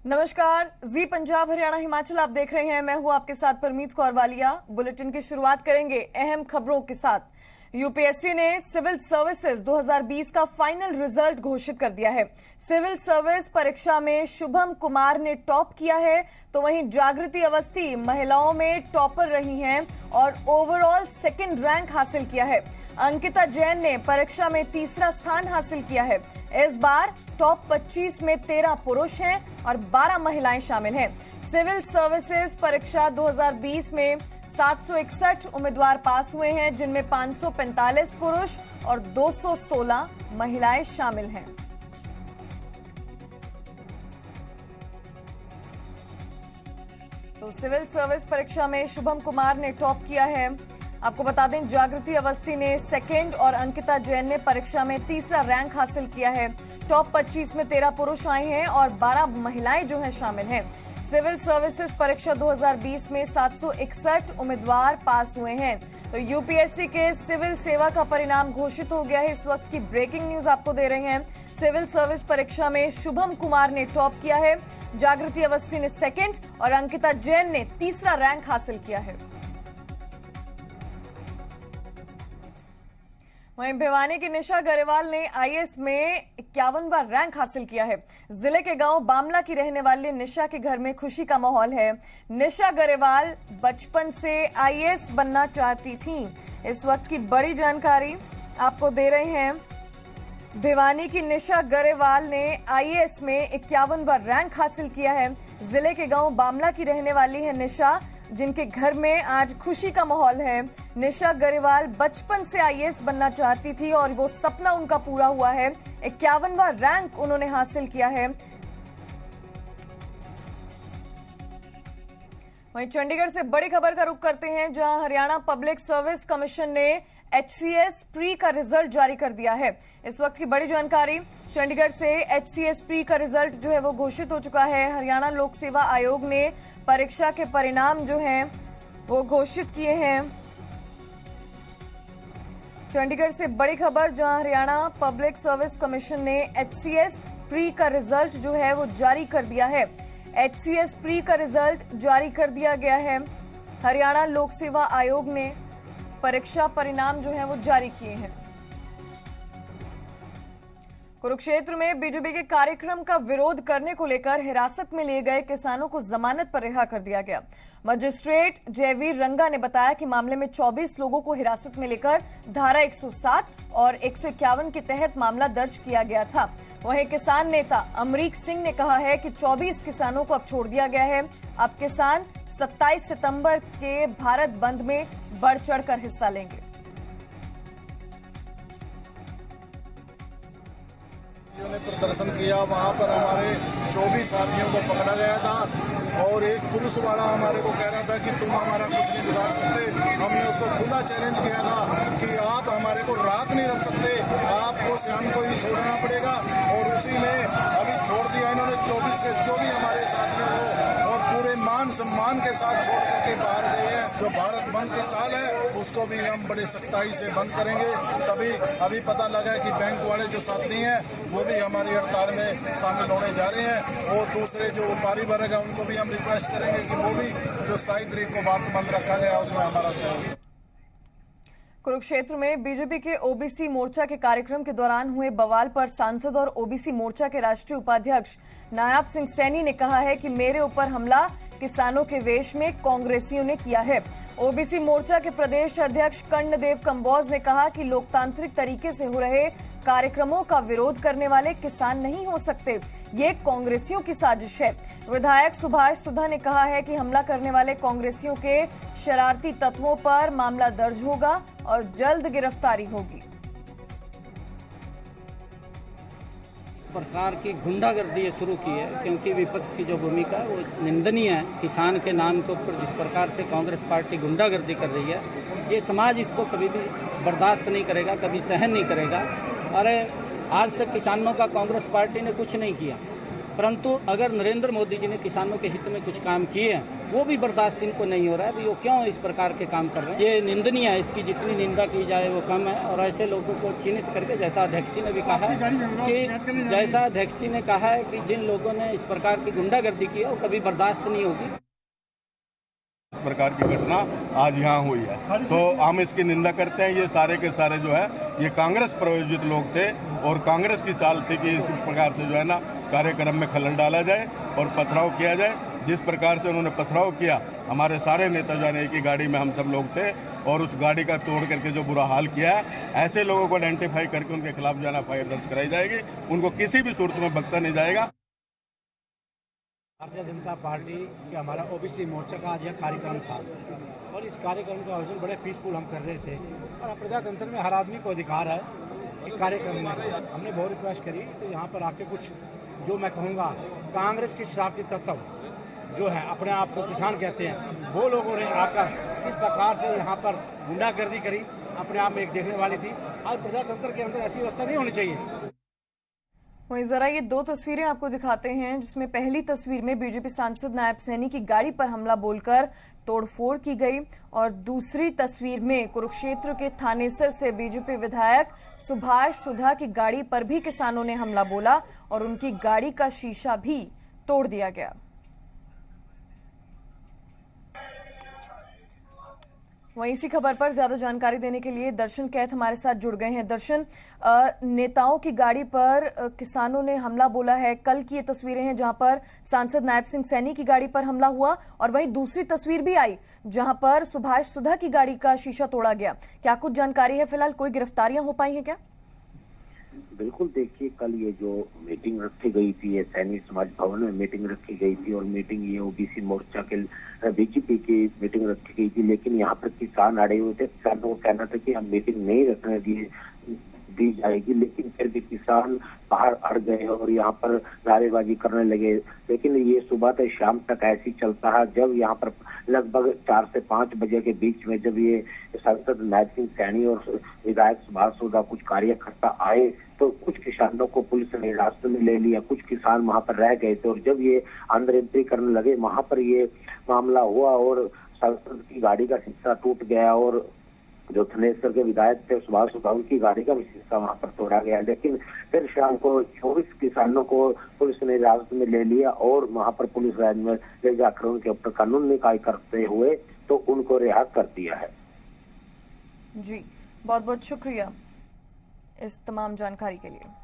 नमस्कार, जी पंजाब हरियाणा हिमाचल आप देख रहे हैं। मैं हूं आपके साथ परमीत कौर वालिया। बुलेटिन की शुरुआत करेंगे अहम खबरों के साथ। यूपीएससी ने सिविल सर्विसेज 2020 का फाइनल रिजल्ट घोषित कर दिया है। सिविल सर्विस परीक्षा में शुभम कुमार ने टॉप किया है, तो वहीं जागृति अवस्थी महिलाओं में टॉपर रही हैं और ओवरऑल सेकंड रैंक हासिल किया है। अंकिता जैन ने परीक्षा में तीसरा स्थान हासिल किया है। इस बार टॉप 25 में 13 पुरुष हैं और 12 महिलाएं शामिल हैं। सिविल सर्विसेज परीक्षा 2020 में 761 उम्मीदवार पास हुए हैं, जिनमें 545 पुरुष और 216 महिलाएं शामिल हैं। तो सिविल सर्विस परीक्षा में शुभम कुमार ने टॉप किया है। आपको बता दें, जागृति अवस्थी ने सेकंड और अंकिता जैन ने परीक्षा में तीसरा रैंक हासिल किया है। टॉप 25 में 13 पुरुष आए हैं और 12 महिलाएं जो हैं शामिल हैं। सिविल सर्विसेज परीक्षा 2020 में 761 उम्मीदवार पास हुए हैं। तो यूपीएससी के सिविल सेवा का परिणाम घोषित हो गया है। इस वक्त की ब्रेकिंग न्यूज आपको दे रहे हैं। सिविल सर्विस परीक्षा में शुभम कुमार ने टॉप किया है, जागृति अवस्थी ने सेकंड और अंकिता जैन ने तीसरा रैंक हासिल किया है। वहीं भिवानी की निशा गरेवाल ने आईएएस में 51वां रैंक हासिल किया है। जिले के गांव बामला की रहने वाली निशा के घर में खुशी का माहौल है। निशा गरेवाल बचपन से आईएएस बनना चाहती थीं। इस वक्त की बड़ी जानकारी आपको दे रहे हैं। भिवानी की निशा गरेवाल ने आईएएस में 51वां रैंक हासिल किया है। जिले के गांव बामला की रहने वाली है निशा, जिनके घर में आज खुशी का माहौल है। निशा गरेवाल बचपन से आईएएस बनना चाहती थी और वो सपना उनका पूरा हुआ है। 51वां रैंक उन्होंने हासिल किया है। वहीं चंडीगढ़ से बड़ी खबर का रुख करते हैं, जहां हरियाणा पब्लिक सर्विस कमीशन ने एचसीएस प्री का रिजल्ट जारी कर दिया है। इस वक्त की बड़ी जानकारी, चंडीगढ़ से एचसीएस प्री का रिजल्ट जो है वो घोषित हो चुका है। हरियाणा लोक सेवा आयोग ने परीक्षा के परिणाम जो हैं वो घोषित किए हैं। चंडीगढ़ से बड़ी खबर, जहां हरियाणा पब्लिक सर्विस कमीशन ने एचसीएस प्री का रिजल्ट जो है वो जारी कर दिया है। एचसीएस प्री का रिजल्ट जारी कर दिया गया है। हरियाणा लोक सेवा आयोग ने परीक्षा परिणाम जो है वो जारी किए हैं। कुरुक्षेत्र में बीजेपी के कार्यक्रम का विरोध करने को लेकर हिरासत में लिए गए किसानों को जमानत पर रिहा कर दिया गया। मजिस्ट्रेट जयवीर रंगा ने बताया कि मामले में 24 लोगों को हिरासत में लेकर धारा 107 और 151 के तहत मामला दर्ज किया गया था। वहीं किसान नेता अमरीक सिंह ने कहा है कि 24 किसानों को अब छोड़ दिया गया है। अब किसान 27 सितंबर के भारत बंद में बढ़ चढ़कर हिस्सा लेंगे। ने प्रदर्शन किया, वहां पर हमारे 24 साथियों को पकड़ा गया था और एक पुलिस वाला हमारे को कह रहा था कि तुम हमारा कुछ नहीं बिगाड़ सकते। हमने उसको खुला चैलेंज किया था कि आप हमारे को रात नहीं रख सकते, आपको शाम को ही छोड़ना पड़ेगा। और उसी में अभी छोड़ दिया इन्होंने 24 के 24 हमारे साथियों को, और पूरे मान सम्मान के साथ छोड़ करके बाहर गए हैं। जो भारत बंद की काल है उसको भी हम बड़े सख्ताई से बंद करेंगे। सभी अभी पता लगा है कि बैंक वाले जो साथी हैं वो भी हमारी हड़ताल में शामिल होने जा रहे हैं, और दूसरे जो व्यापारी वर्ग है उनको भी हम रिक्वेस्ट करेंगे कि वो भी जो 27 तारीख को भारत बंद रखा गया उसमें हमारा सहयोग। कुरुक्षेत्र में बीजेपी के ओबीसी मोर्चा के कार्यक्रम के दौरान हुए बवाल पर सांसद और ओबीसी मोर्चा के राष्ट्रीय उपाध्यक्ष नायाब सिंह सैनी ने कहा है कि मेरे ऊपर हमला किसानों के वेश में कांग्रेसियों ने किया है। ओबीसी मोर्चा के प्रदेश अध्यक्ष कर्णदेव कंबोज ने कहा कि लोकतांत्रिक तरीके से हो रहे कार्यक्रमों का विरोध करने वाले किसान नहीं हो सकते, ये कांग्रेसियों की साजिश है। विधायक सुभाष सुधा ने कहा है कि हमला करने वाले कांग्रेसियों के शरारती तत्वों पर मामला दर्ज होगा और जल्द गिरफ्तारी होगी। प्रकार की गुंडागर्दी ये शुरू की है, क्योंकि विपक्ष की जो भूमिका है वो निंदनीय है। किसान के नाम के ऊपर जिस प्रकार से कांग्रेस पार्टी गुंडागर्दी कर रही है, ये समाज इसको कभी भी बर्दाश्त नहीं करेगा, कभी सहन नहीं करेगा। अरे आज से किसानों का कांग्रेस पार्टी ने कुछ नहीं किया, परंतु अगर नरेंद्र मोदी जी ने किसानों के हित में कुछ काम किए हैं वो भी बर्दाश्त इनको नहीं हो रहा है। वो क्यों इस प्रकार के काम कर रहे हैं, ये निंदनीय है। इसकी जितनी निंदा की जाए वो कम है। और ऐसे लोगों को चिन्हित करके, जैसा अध्यक्ष जी ने भी कहा है कि जिन लोगों ने इस प्रकार की गुंडागर्दी की है वो कभी बर्दाश्त नहीं होगी। इस प्रकार की घटना आज यहाँ हुई है तो हम इसकी निंदा करते हैं। ये सारे के सारे जो है ये कांग्रेस प्रायोजित लोग थे और कांग्रेस की चाल थी कि इस प्रकार से जो है ना कार्यक्रम में खलल डाला जाए और पथराव किया जाए। जिस प्रकार से उन्होंने पथराव किया, हमारे सारे नेता जो है एक ही गाड़ी में हम सब लोग थे और उस गाड़ी का तोड़ करके जो बुरा हाल किया है, ऐसे लोगों को आइडेंटिफाई करके उनके खिलाफ जो है ना FIR दर्ज कराई जाएगी। उनको किसी भी सूरत में बख्शा नहीं जाएगा। भारतीय जनता पार्टी के हमारा OBC मोर्चा का आज यह कार्यक्रम था और इस कार्यक्रम का आयोजन बड़े पीसफुल हम कर रहे थे। और प्रजातंत्र में हर आदमी को अधिकार है कि कार्यक्रम में हमने बहुत रिक्वेस्ट करी तो यहाँ पर आके कुछ जो मैं कहूँगा कांग्रेस के शरारती तत्व जो है अपने आप को किसान कहते हैं, वो लोगों ने आकर किस प्रकार से यहाँ पर गुंडागर्दी करी अपने आप में एक देखने वाली थी। आज प्रजातंत्र के अंदर ऐसी व्यवस्था नहीं होनी चाहिए। वहीं जरा ये दो तस्वीरें आपको दिखाते हैं, जिसमें पहली तस्वीर में बीजेपी सांसद नायब सैनी की गाड़ी पर हमला बोलकर तोड़फोड़ की गई और दूसरी तस्वीर में कुरुक्षेत्र के थानेसर से बीजेपी विधायक सुभाष सुधा की गाड़ी पर भी किसानों ने हमला बोला और उनकी गाड़ी का शीशा भी तोड़ दिया गया। वहीं इसी खबर पर ज्यादा जानकारी देने के लिए दर्शन कैथ हमारे साथ जुड़ गए हैं। दर्शन, नेताओं की गाड़ी पर किसानों ने हमला बोला है। कल की ये तस्वीरें हैं जहां पर सांसद नायब सिंह सैनी की गाड़ी पर हमला हुआ और वहीं दूसरी तस्वीर भी आई जहां पर सुभाष सुधा की गाड़ी का शीशा तोड़ा गया। क्या कुछ जानकारी है? फिलहाल कोई गिरफ्तारियां हो पाई हैं क्या? बिल्कुल, देखिए कल ये जो मीटिंग रखी गई थी, ये सैनी समाज भवन में मीटिंग रखी गई थी और मीटिंग ये OBC मोर्चा के BJP की मीटिंग रखी गई थी, लेकिन यहाँ पर किसान अड़े हुए थे। किसानों को कहना था कि हम मीटिंग नहीं रखने दी जाएगी, लेकिन फिर भी किसान बाहर अड़ गए और यहाँ पर नारेबाजी करने लगे। लेकिन ये सुबह से शाम तक ऐसी चलता है। जब यहाँ पर लगभग 4 से 5 बजे के बीच में जब ये सांसद नायब सिंह सैनी और विधायक सुभाष सुधा कुछ कार्यकर्ता आए तो कुछ किसानों को पुलिस ने हिरासत में ले लिया। कुछ किसान वहां पर रह गए थे और जब ये अंदर एंट्री करने लगे वहां पर ये मामला हुआ और सांसद की गाड़ी का शीशा टूट गया और जो थानेसर के विधायक थे सुभाष सुधा की गाड़ी का भी शीशा वहां पर तोड़ा गया। लेकिन फिर शाम को 24 किसानों को पुलिस ने हिरासत में ले लिया और वहां पर पुलिस वैन में ले जाकर उनके ऊपर कानूनी कार्रवाई करते हुए तो उनको रिहा कर दिया है। जी, बहुत बहुत शुक्रिया इस तमाम जानकारी के लिए।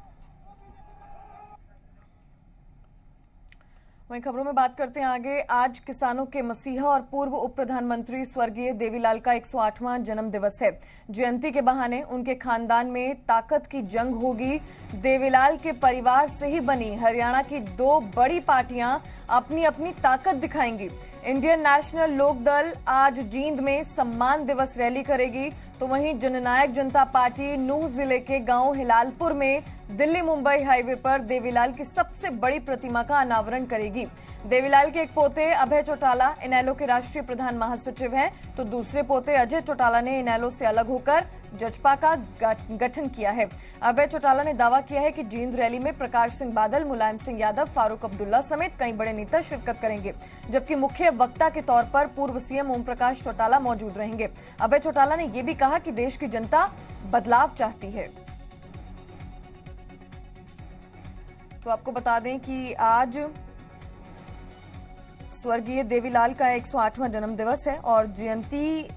वहीं खबरों में बात करते हैं आगे। आज किसानों के मसीहा और पूर्व उप प्रधानमंत्री स्वर्गीय देवीलाल का 108वां जन्म दिवस है। जयंती के बहाने उनके खानदान में ताकत की जंग होगी। देवीलाल के परिवार से ही बनी हरियाणा की 2 बड़ी पार्टियां अपनी अपनी ताकत दिखाएंगी। इंडियन नेशनल लोकदल आज जींद में सम्मान दिवस रैली करेगी, तो वहीं जननायक जनता पार्टी नूंह जिले के गांव हिलालपुर में दिल्ली मुंबई हाईवे पर देवीलाल की सबसे बड़ी प्रतिमा का अनावरण करेगी। देवीलाल के एक पोते अभय चौटाला इनेलो के राष्ट्रीय प्रधान महासचिव हैं, तो दूसरे पोते अजय चौटाला ने इनेलो से अलग होकर जजपा का गठन किया है। अभय चौटाला ने दावा किया है कि जींद रैली में प्रकाश सिंह बादल, मुलायम सिंह यादव, फारूक अब्दुल्ला समेत कई बड़े नेता शिरकत करेंगे, जबकि मुख्य वक्ता के तौर पर पूर्व CM ओम प्रकाश चौटाला मौजूद रहेंगे। अभय चौटाला ने यह भी कहा कि देश की जनता बदलाव चाहती है। तो आपको बता दें कि आज स्वर्गीय देवीलाल का 108वां जन्मदिवस है और जयंती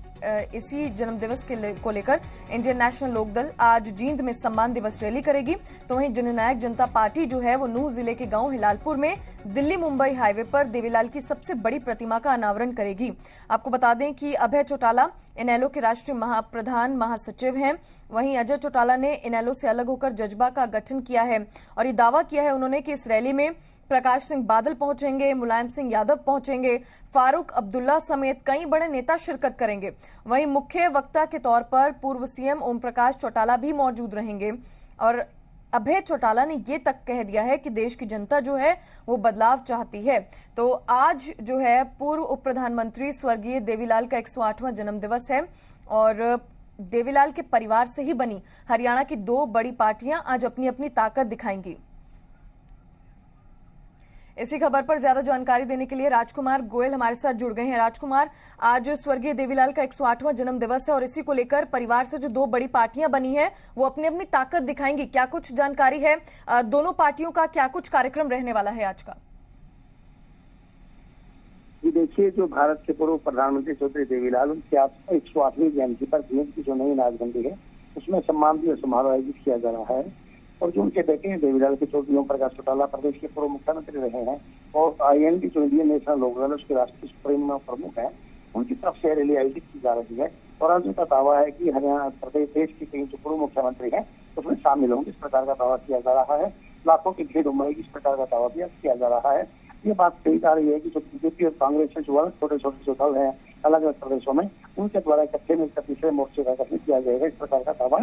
इसी जन्मदिवस को लेकर इंडियन नेशनल लोकदल आज जींद में सम्मान दिवस रैली करेगी, तो वहीं जननायक जनता पार्टी जो है वो नूंह जिले के गांव हिलालपुर में दिल्ली मुंबई हाईवे पर देवीलाल की सबसे बड़ी प्रतिमा का अनावरण करेगी। आपको बता दें कि अभय चौटाला इनेलो के राष्ट्रीय प्रधान महासचिव हैं, वहीं अजय चौटाला ने इनेलो से अलग होकर जजपा का गठन किया है और ये दावा किया है उन्होंने कि इस रैली में प्रकाश सिंह बादल पहुंचेंगे, मुलायम सिंह यादव पहुंचेंगे, फारूक अब्दुल्ला समेत कई बड़े नेता शिरकत करेंगे। वहीं मुख्य वक्ता के तौर पर पूर्व CM ओम प्रकाश चौटाला भी मौजूद रहेंगे और अभय चौटाला ने ये तक कह दिया है कि देश की जनता जो है वो बदलाव चाहती है। तो आज जो है पूर्व उप प्रधानमंत्री स्वर्गीय देवीलाल का 108वां जन्मदिवस है और देवीलाल के परिवार से ही बनी हरियाणा की 2 बड़ी पार्टियां आज अपनी अपनी ताकत दिखाएंगी। इसी खबर पर ज्यादा जानकारी देने के लिए राजकुमार गोयल हमारे साथ जुड़ गए हैं। राजकुमार, आज स्वर्गीय देवीलाल का 108वां जन्म दिवस है और इसी को लेकर परिवार से जो दो बड़ी पार्टियां बनी है वो अपनी अपनी ताकत दिखाएंगी, क्या कुछ जानकारी है? दोनों पार्टियों का क्या कुछ कार्यक्रम रहने वाला है आज का? जी देखिए, जो भारत के पूर्व प्रधानमंत्री चौधरी देवीलाल उनकी 108वीं जयंती पर बीएड की जो नई नाचबंदी है उसमें सम्माननीय समारोह आयोजित किया जा रहा है। और जो उनके बेटे हैं देवीलाल के चौधरी ओम प्रकाश चौटाला प्रदेश के पूर्व मुख्यमंत्री रहे हैं और IND जो इंडियन नेशनल लोकदल उसके राष्ट्रीय सुप्रीम प्रमुख हैं, उनकी तरफ से रैली आयोजित की जा रही है। और आज उनका दावा है कि हरियाणा प्रदेश देश के कई जो पूर्व मुख्यमंत्री हैं उसमें शामिल होंगे, इस प्रकार का दावा किया जा रहा है। लाखों की भीड़ उमड़ेगी, इस प्रकार का दावा भी किया जा रहा है। ये बात कही जा रही है कि जो बीजेपी और कांग्रेस से जो अलग छोटे छोटे जो दल हैं अलग अलग प्रदेशों में, उनके द्वारा इकट्ठे मिलकर तीसरे मोर्चे का गठन किया जाएगा, इस प्रकार का दावा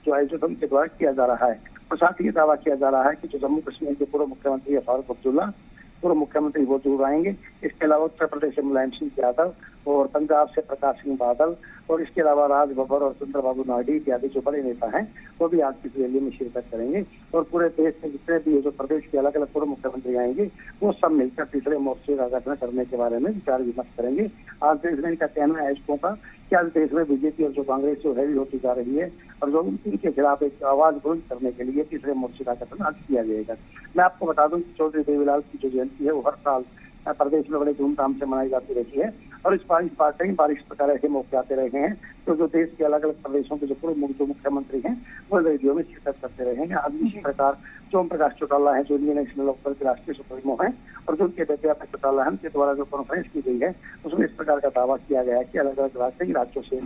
जो आयोजक उनके द्वारा किया जा रहा है। और साथ ही दावा किया जा रहा है कि जो जम्मू कश्मीर के पूर्व मुख्यमंत्री फारूक अब्दुल्ला पूर्व मुख्यमंत्री वो जरूर आएंगे। इसके अलावा उत्तर प्रदेश से मुलायम सिंह यादव और पंजाब से प्रकाश सिंह बादल और इसके अलावा राज बब्बर और चंद्रबाबू नायडू इत्यादि जो बड़े नेता हैं वो भी आज की रैली में शिरकत करेंगे। और पूरे देश में जितने भी जो प्रदेश के अलग अलग पूर्व मुख्यमंत्री आएंगे वो सब मिलकर तीसरे मोर्चे का गठन करने के बारे में विचार विमर्श करेंगे। आज देश में इनका कहना है आयोजकों का कि आज देश में बीजेपी और जो कांग्रेस जो हैवी होती जा रही है और जो उनके खिलाफ एक आवाज बुलंद करने के लिए तीसरे मोर्चे का गठन आज किया जाएगा। मैं आपको बता दूं कि चौधरी देवीलाल की जो जयंती है वो हर साल प्रदेश में बड़े धूमधाम से मनाई जाती रहती है और इस बार कई बार इस प्रकार ऐसे मौके आते रहे हैं तो जो देश के अलग अलग प्रदेशों के जो पूर्व जो मुख्यमंत्री हैं वो रेडियो में शिरकत करते रहे हैं। आज इसी प्रकार जो ओम प्रकाश चौटाला है जो इंडियन नेशनल लोकदल के राष्ट्रीय सुप्रीमो हैं और जो उनके बेटे चौटाला है उनके द्वारा जो कॉन्फ्रेंस की गई है उसमें इस प्रकार का दावा किया गया है कि अलग अलग राज्यों से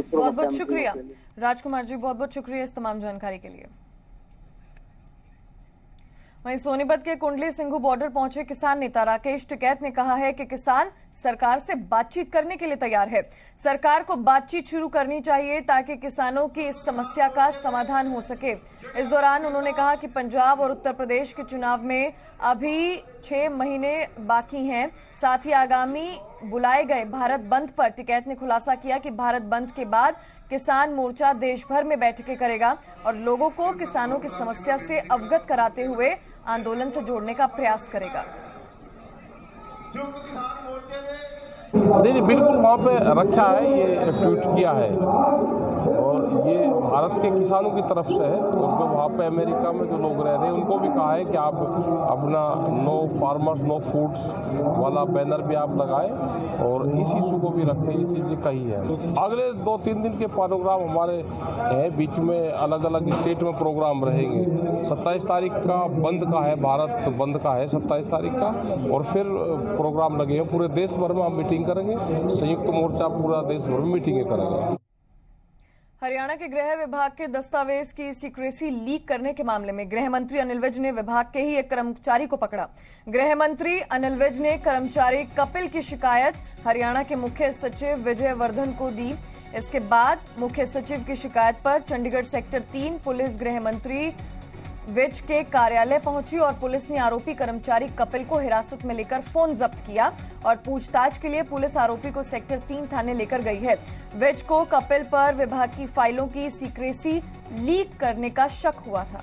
बहुत बहुत शुक्रिया राजकुमार जी, बहुत बहुत शुक्रिया इस तमाम जानकारी के लिए। वहीं सोनीपत के कुंडली सिंघू बॉर्डर पहुंचे किसान नेता राकेश टिकैत ने कहा है कि किसान सरकार से बातचीत करने के लिए तैयार है। सरकार को बातचीत शुरू करनी चाहिए ताकि किसानों की इस समस्या का समाधान हो सके। इस दौरान उन्होंने कहा कि पंजाब और उत्तर प्रदेश के चुनाव में अभी 6 महीने बाकी हैं। साथ ही आगामी बुलाए गए भारत बंद पर टिकैत ने खुलासा किया कि भारत बंद के बाद किसान मोर्चा देश भर में बैठकें करेगा और लोगों को किसानों की समस्या से अवगत कराते हुए आंदोलन से जोड़ने का प्रयास करेगा। नहीं, बिल्कुल वहाँ पे रखा है, ये ट्वीट किया है और ये भारत के किसानों की तरफ से है। और जो वहाँ पे अमेरिका में जो लोग रह रहे हैं उनको भी कहा है कि आप अपना नो फार्मर्स नो फूड्स वाला बैनर भी आप लगाएं और इस इशू को भी रखें, ये चीज़ कही है। अगले 2-3 दिन के प्रोग्राम हमारे हैं, बीच में अलग अलग स्टेट में प्रोग्राम रहेंगे। 27 तारीख का बंद का है, भारत बंद का है 27 तारीख का और फिर प्रोग्राम लगे हैं पूरे देश भर में। हम मीटिंग करेंगे, संयुक्त मोर्चा पूरा देश भर में मीटिंगें करेंगे। हरियाणा के गृह विभाग के दस्तावेज की सीक्रेसी लीक करने के मामले में गृह मंत्री अनिल विज ने विभाग के ही एक कर्मचारी को पकड़ा। गृह मंत्री अनिल विज ने कर्मचारी कपिल की शिकायत हरियाणा के मुख्य सचिव विजय वर्धन को दी। इसके बाद मुख्य सचिव की शिकायत पर चंडीगढ़ सेक्टर 3 पुलिस गृह मंत्री विज के कार्यालय पहुंची और पुलिस ने आरोपी कर्मचारी कपिल को हिरासत में लेकर फोन जब्त किया और पूछताछ के लिए पुलिस आरोपी को सेक्टर 3 थाने लेकर गई है। विज को कपिल पर विभाग की फाइलों की सीक्रेसी लीक करने का शक हुआ था।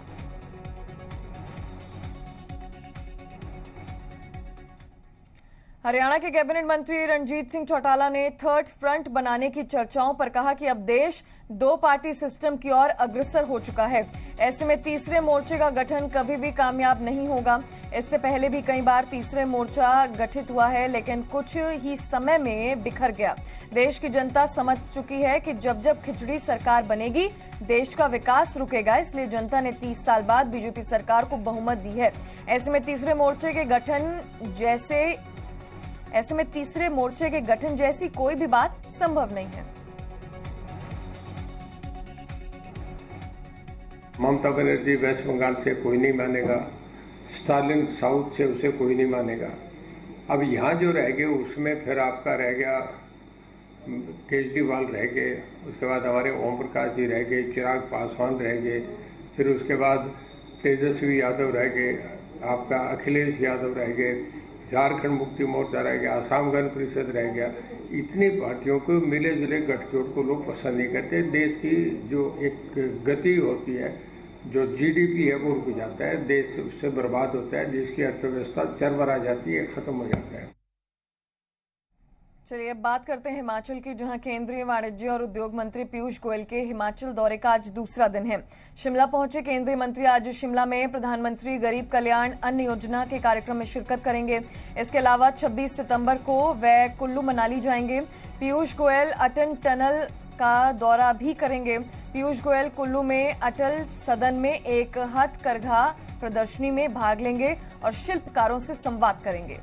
हरियाणा के कैबिनेट मंत्री रणजीत सिंह चौटाला ने थर्ड फ्रंट बनाने की चर्चाओं पर कहा कि अब देश 2 पार्टी सिस्टम की ओर अग्रसर हो चुका है। ऐसे में तीसरे मोर्चे का गठन कभी भी कामयाब नहीं होगा। इससे पहले भी कई बार तीसरे मोर्चा गठित हुआ है लेकिन कुछ ही समय में बिखर गया। देश की जनता समझ चुकी है कि जब जब खिचड़ी सरकार बनेगी देश का विकास रुकेगा, इसलिए जनता ने 30 साल बाद बीजेपी सरकार को बहुमत दी है। ऐसे में तीसरे मोर्चे के गठन जैसी कोई भी बात संभव नहीं है। ममता बनर्जी वेस्ट बंगाल से कोई नहीं मानेगा, स्टालिन साउथ से उसे कोई नहीं मानेगा। अब यहाँ जो रह गए उसमें फिर आपका रह गया केजरीवाल रह गए, उसके बाद हमारे ओम प्रकाश जी रह गए, चिराग पासवान रह गए, फिर उसके बाद तेजस्वी यादव रह गए, आपका अखिलेश यादव रह गए, झारखंड मुक्ति मोर्चा रह गया, आसाम गण परिषद रह गया। इतनी पार्टियों को मिले जुले गठजोड़ को लोग पसंद नहीं करते। देश की जो एक गति होती है जो जीडीपी है वो रुक जाता है, देश उससे बर्बाद होता है, देश की अर्थव्यवस्था चरमरा जाती है, खत्म हो जाता है। चलिए अब बात करते हैं हिमाचल की, जहां केंद्रीय वाणिज्य और उद्योग मंत्री पीयूष गोयल के हिमाचल दौरे का आज दूसरा दिन है। शिमला पहुंचे केंद्रीय मंत्री आज शिमला में प्रधानमंत्री गरीब कल्याण अन्न योजना के कार्यक्रम में शिरकत करेंगे। इसके अलावा 26 सितंबर को वे कुल्लू मनाली जाएंगे। पीयूष गोयल अटल टनल का दौरा भी करेंगे। पीयूष गोयल कुल्लू में अटल सदन में एक हथकरघा प्रदर्शनी में भाग लेंगे और शिल्पकारों से संवाद करेंगे।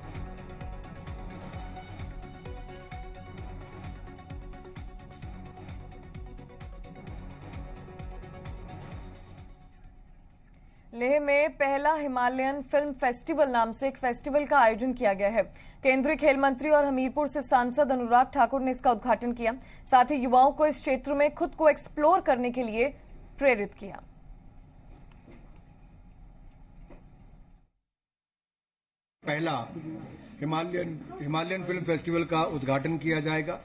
लेह में पहला हिमालयन फिल्म फेस्टिवल नाम से एक फेस्टिवल का आयोजन किया गया है। केंद्रीय खेल मंत्री और हमीरपुर से सांसद अनुराग ठाकुर ने इसका उद्घाटन किया। साथ ही युवाओं को इस क्षेत्र में खुद को एक्सप्लोर करने के लिए प्रेरित किया। पहला हिमालयन फिल्म फेस्टिवल का उद्घाटन किया जाएगा।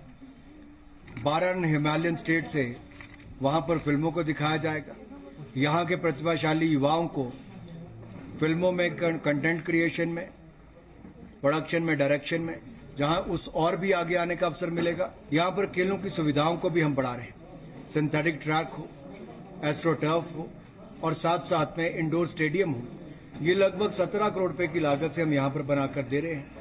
12 हिमालयन स्टेट से वहां पर फिल्मों को दिखाया जाएगा। यहाँ के प्रतिभाशाली युवाओं को फिल्मों में, कंटेंट क्रिएशन में, प्रोडक्शन में, डायरेक्शन में, जहाँ उस और भी आगे आने का अवसर मिलेगा। यहाँ पर खेलों की सुविधाओं को भी हम बढ़ा रहे हैं। सिंथेटिक ट्रैक हो, एस्ट्रो टर्फ हो और साथ साथ में इंडोर स्टेडियम हो। ये लगभग 17 करोड़ रुपए की लागत से हम यहाँ पर बनाकर दे रहे हैं।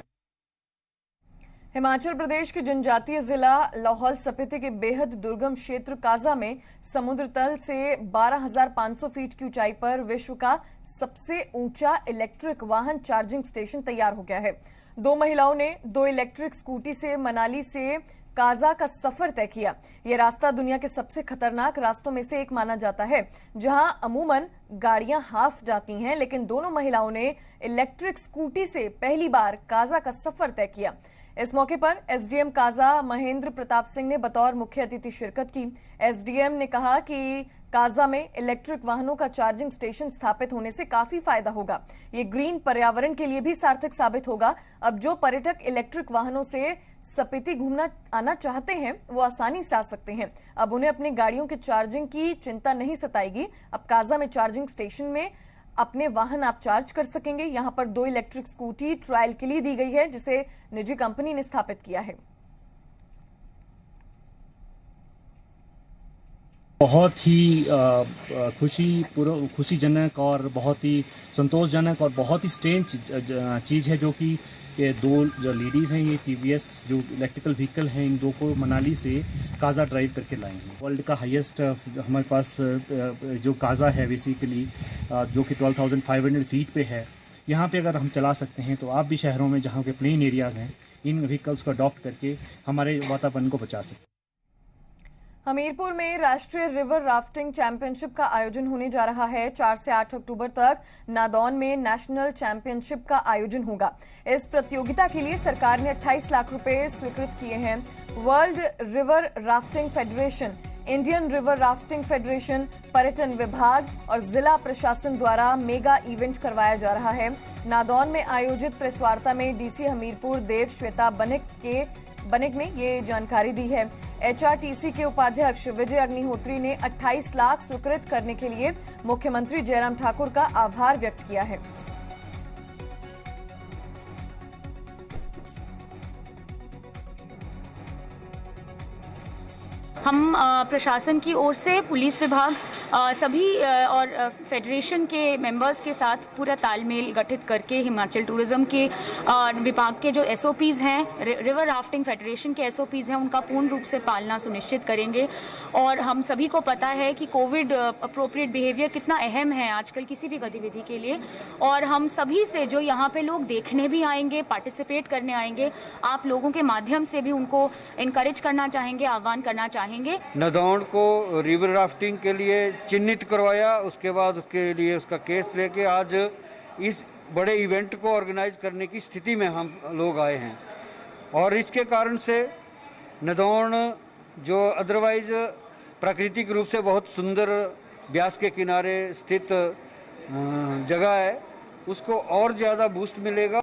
हिमाचल प्रदेश के जनजातीय जिला लाहौल स्पीति के बेहद दुर्गम क्षेत्र काजा में समुद्र तल से 12,500 फीट की ऊंचाई पर विश्व का सबसे ऊंचा इलेक्ट्रिक वाहन चार्जिंग स्टेशन तैयार हो गया है। 2 महिलाओं ने 2 इलेक्ट्रिक स्कूटी से मनाली से काजा का सफर तय किया। यह रास्ता दुनिया के सबसे खतरनाक रास्तों में से एक माना जाता है, जहां अमूमन गाड़ियां हाफ जाती हैं, लेकिन दोनों महिलाओं ने इलेक्ट्रिक स्कूटी से पहली बार काजा का सफर तय किया। इस मौके पर एसडीएम काजा महेंद्र प्रताप सिंह ने बतौर मुख्य अतिथि शिरकत की। एसडीएम ने कहा कि काजा में इलेक्ट्रिक वाहनों का चार्जिंग स्टेशन स्थापित होने से काफी फायदा होगा। ये ग्रीन पर्यावरण के लिए भी सार्थक साबित होगा। अब जो पर्यटक इलेक्ट्रिक वाहनों से स्पीति घूमना आना चाहते हैं वो आसानी से आ सकते हैं। अब उन्हें अपनी गाड़ियों के चार्जिंग की चिंता नहीं सताएगी। अब काजा में चार्जिंग स्टेशन में अपने वाहन आप चार्ज कर सकेंगे। यहां पर 2 इलेक्ट्रिक स्कूटी ट्रायल के लिए दी गई है, जिसे निजी कंपनी ने स्थापित किया है। बहुत ही खुशीजनक और बहुत ही संतोषजनक और बहुत ही स्ट्रेंज चीज़ है, जो कि ये 2 जो लेडीज़ हैं, ये टीवीएस जो इलेक्ट्रिकल व्हीकल हैं, इन 2 को मनाली से काजा ड्राइव करके लाएंगे। वर्ल्ड का हाईएस्ट हमारे पास जो काजा है बेसिकली, जो कि 12,500 फीट पे है। यहाँ पे अगर हम चला सकते हैं तो आप भी शहरों में जहाँ के प्लेन एरियाज़ हैं, इन व्हीकल्स को अडॉप्ट करके हमारे वातावरण को बचा सकते हैं। हमीरपुर में राष्ट्रीय रिवर राफ्टिंग चैंपियनशिप का आयोजन होने जा रहा है। 4 से 8 अक्टूबर तक नादौन में नेशनल चैंपियनशिप का आयोजन होगा। इस प्रतियोगिता के लिए सरकार ने 28 लाख रुपए स्वीकृत किए हैं। World river rafting federation, Indian river rafting federation, पर्यटन विभाग और जिला प्रशासन द्वारा मेगा इवेंट करवाया जा रहा है। नादौन में आयोजित प्रेस वार्ता में डीसी हमीरपुर देव श्वेता बनिक ने ये जानकारी दी है। एचआरटीसी के उपाध्यक्ष विजय अग्निहोत्री ने 28 लाख स्वीकृत करने के लिए मुख्यमंत्री जयराम ठाकुर का आभार व्यक्त किया है। हम प्रशासन की ओर से पुलिस विभाग सभी और फेडरेशन के मेंबर्स के साथ पूरा तालमेल गठित करके हिमाचल टूरिज्म के विभाग के जो एसओपीज़ हैं, रिवर राफ्टिंग फेडरेशन के एसओपीज़ हैं, उनका पूर्ण रूप से पालना सुनिश्चित करेंगे। और हम सभी को पता है कि कोविड अप्रोप्रिएट बिहेवियर कितना अहम है आजकल किसी भी गतिविधि के लिए। और हम सभी से जो यहाँ पे लोग देखने भी आएंगे, पार्टिसिपेट करने आएंगे, आप लोगों के माध्यम से भी उनको इनकरेज करना चाहेंगे, आह्वान करना चाहेंगे। नादौन को रिवर राफ्टिंग के लिए चिन्हित करवाया, उसके बाद उसके लिए उसका केस लेके आज इस बड़े इवेंट को ऑर्गेनाइज करने की स्थिति में हम लोग आए हैं। और इसके कारण से नादौन जो अदरवाइज प्राकृतिक रूप से बहुत सुंदर ब्यास के किनारे स्थित जगह है, उसको और ज़्यादा बूस्ट मिलेगा।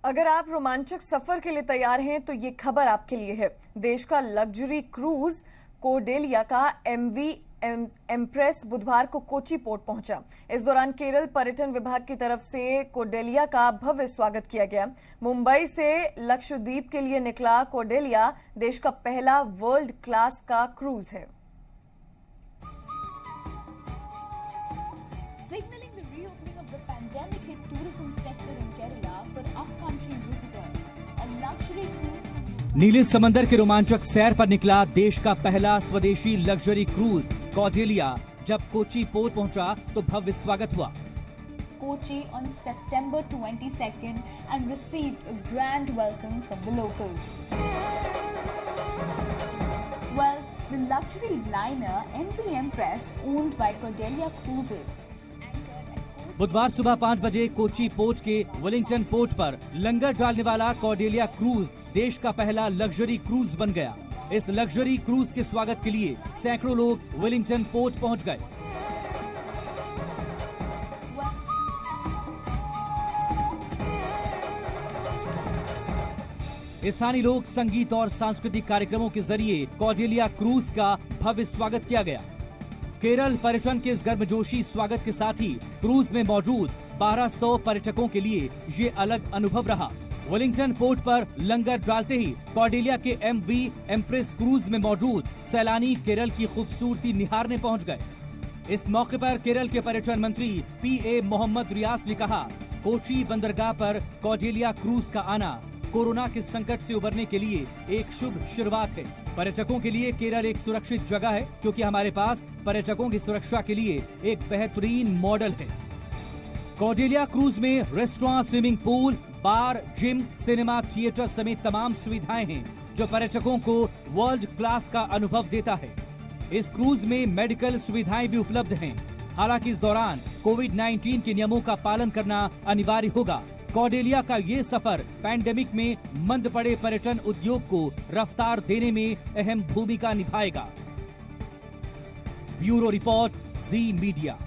अगर आप रोमांचक सफर के लिए तैयार हैं तो ये खबर आपके लिए है। देश का लग्जरी क्रूज कोडेलिया का MV एम्प्रेस बुधवार को कोची पोर्ट पहुंचा। इस दौरान केरल पर्यटन विभाग की तरफ से कोडेलिया का भव्य स्वागत किया गया। मुंबई से लक्षद्वीप के लिए निकला कोडेलिया देश का पहला वर्ल्ड क्लास का क्रूज है। Signaling the reopening of the pandemic hit tourism sector in Kerala for up-country visitors. A luxury cruise. नीले समंदर के रोमांचक सैर पर निकला देश का पहला स्वदेशी लग्जरी क्रूज कोडेलिया। जब कोची पोर्ट पहुंचा तो भव्य स्वागत हुआ। Kochi on September 22nd and received a grand welcome from the locals. Well, the luxury liner MV Empress, owned by Cordelia Cruises, बुधवार सुबह 5 बजे कोची पोर्ट के वेलिंगटन पोर्ट पर लंगर डालने वाला कोडेलिया क्रूज देश का पहला लग्जरी क्रूज बन गया। इस लग्जरी क्रूज के स्वागत के लिए सैकड़ों लोग वेलिंगटन पोर्ट पहुंच गए। स्थानीय लोग संगीत और सांस्कृतिक कार्यक्रमों के जरिए कोडेलिया क्रूज का भव्य स्वागत किया गया। केरल पर्यटन के इस गर्मजोशी स्वागत के साथ ही क्रूज में मौजूद 1200 पर्यटकों के लिए ये अलग अनुभव रहा। वेलिंगटन पोर्ट पर लंगर डालते ही कोडेलिया के MV एम्प्रेस क्रूज में मौजूद सैलानी केरल की खूबसूरती निहारने पहुंच गए। इस मौके पर केरल के पर्यटन मंत्री PA मोहम्मद रियाज ने कहा, कोची बंदरगाह पर कोडेलिया क्रूज का आना कोरोना के संकट से उबरने के लिए एक शुभ शुरुआत है। पर्यटकों के लिए केरल एक सुरक्षित जगह है क्योंकि हमारे पास पर्यटकों की सुरक्षा के लिए एक बेहतरीन मॉडल है। कोडेलिया क्रूज में रेस्टोरेंट, स्विमिंग पूल, बार, जिम, सिनेमा, थिएटर समेत तमाम सुविधाएं हैं जो पर्यटकों को वर्ल्ड क्लास का अनुभव देता है। इस क्रूज में मेडिकल सुविधाएं भी उपलब्ध हैं। हालांकि इस दौरान कोविड-19 के नियमों का पालन करना अनिवार्य होगा। कोडेलिया का ये सफर पैंडेमिक में मंद पड़े पर्यटन उद्योग को रफ्तार देने में अहम भूमिका निभाएगा। ब्यूरो रिपोर्ट, जी मीडिया।